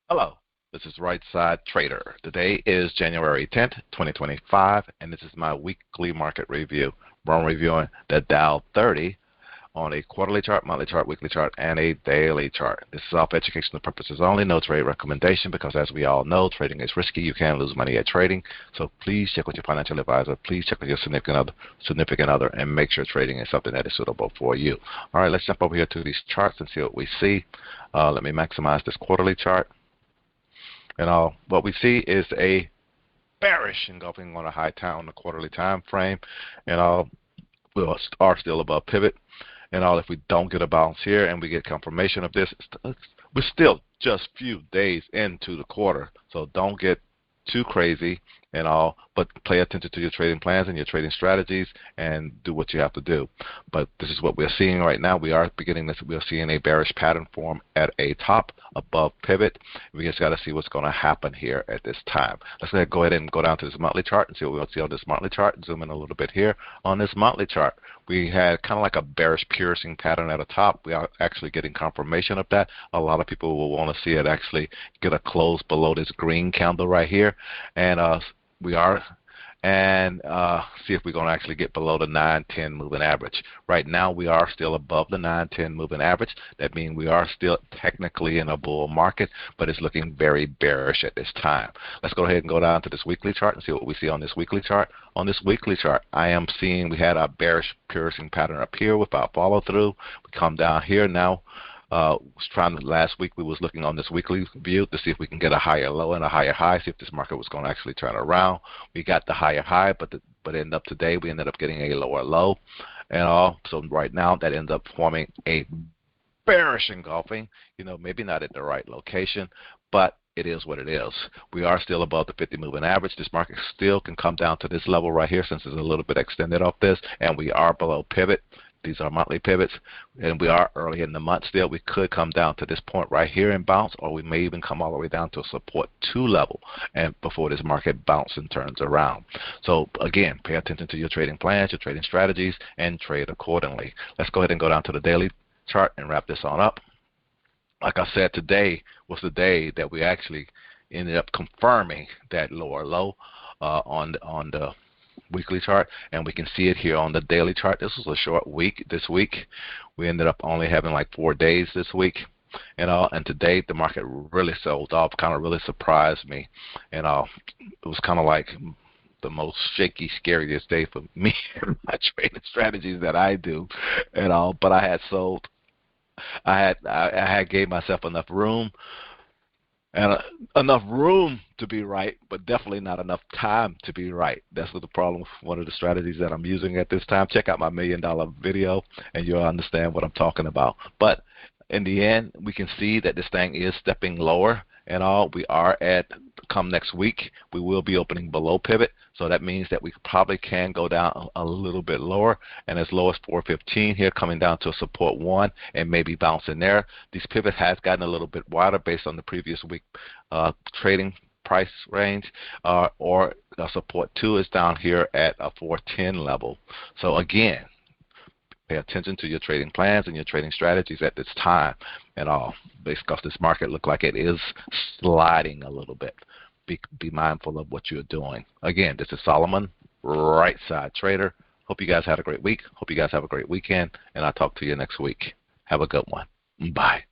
Hello, this is Right Side Trader. Today is January 10th, 2025, and this is my weekly market review, where I'm reviewing the Dow 30 on a quarterly chart, monthly chart, weekly chart, and a daily chart. This is all for educational purposes only, no trade recommendation, because as we all know, trading is risky. You can lose money at trading, so please check with your financial advisor. Please check with your significant other, and make sure trading is something that is suitable for you. All right, let's jump over here to these charts and see what we see. Let me maximize this quarterly chart. And what we see is a bearish engulfing on a high on the quarterly time frame. And we are still above pivot. And if we don't get a bounce here and we get confirmation of this, we're still just few days into the quarter. So don't get too crazy but pay attention to your trading plans and your trading strategies and do what you have to do. But this is what we're seeing right now. We are seeing a bearish pattern form at a top above pivot. We just got to see what's going to happen here at this time. Let's go ahead and go down to this monthly chart and see what we'll see on this monthly chart. Zoom in a little bit here on this monthly chart. We had kind of like a bearish piercing pattern at the top. We are actually getting confirmation of that. A lot of people will want to see it actually get a close below this green candle right here. And see if we're going to actually get below the 9-10 moving average. Right now, we are still above the 9-10 moving average. That means we are still technically in a bull market, but it's looking very bearish at this time. Let's go ahead and go down to this weekly chart and see what we see on this weekly chart. On this weekly chart, I am seeing we had a bearish piercing pattern up here without follow through. We come down here now. Last week we was looking on this weekly view to see if we can get a higher low and a higher high, see if this market was going to actually turn around. We got the higher high, but today we ended up getting a lower low. So right now that ends up forming a bearish engulfing, maybe not at the right location, but it is what it is. We are still above the 50 moving average. This market still can come down to this level right here since it's a little bit extended off this, and we are below pivot. These are monthly pivots, and we are early in the month still. We could come down to this point right here and bounce, or we may even come all the way down to a support 2 level and before this market bounces and turns around. So again, pay attention to your trading plans, your trading strategies, and trade accordingly. Let's go ahead and go down to the daily chart and wrap this on up. Like I said, today was the day that we actually ended up confirming that lower low on the weekly chart, and we can see it here on the daily chart. This was a short week this week. We ended up only having like 4 days this week, and today the market really sold off, kind of really surprised me. It was kind of like the most shaky, scariest day for me and my trading strategies that I do, but I had sold. I had gave myself enough room to be right, but definitely not enough time to be right. That's what the problem with one of the strategies that I'm using at this time. Check out my $1 million video and you'll understand what I'm talking about. But in the end, we can see that this thing is stepping lower, we are come next week, we will be opening below pivot. So that means that we probably can go down a little bit lower, and as low as 415 here, coming down to a support 1 and maybe bouncing there. This pivot has gotten a little bit wider based on the previous week trading price range, or support 2 is down here at a 410 level. So again, pay attention to your trading plans and your trading strategies at this time, because this market looks like it is sliding a little bit. Be mindful of what you're doing. Again, this is Solomon, Right Side Trader. Hope you guys had a great week. Hope you guys have a great weekend, and I'll talk to you next week. Have a good one. Bye.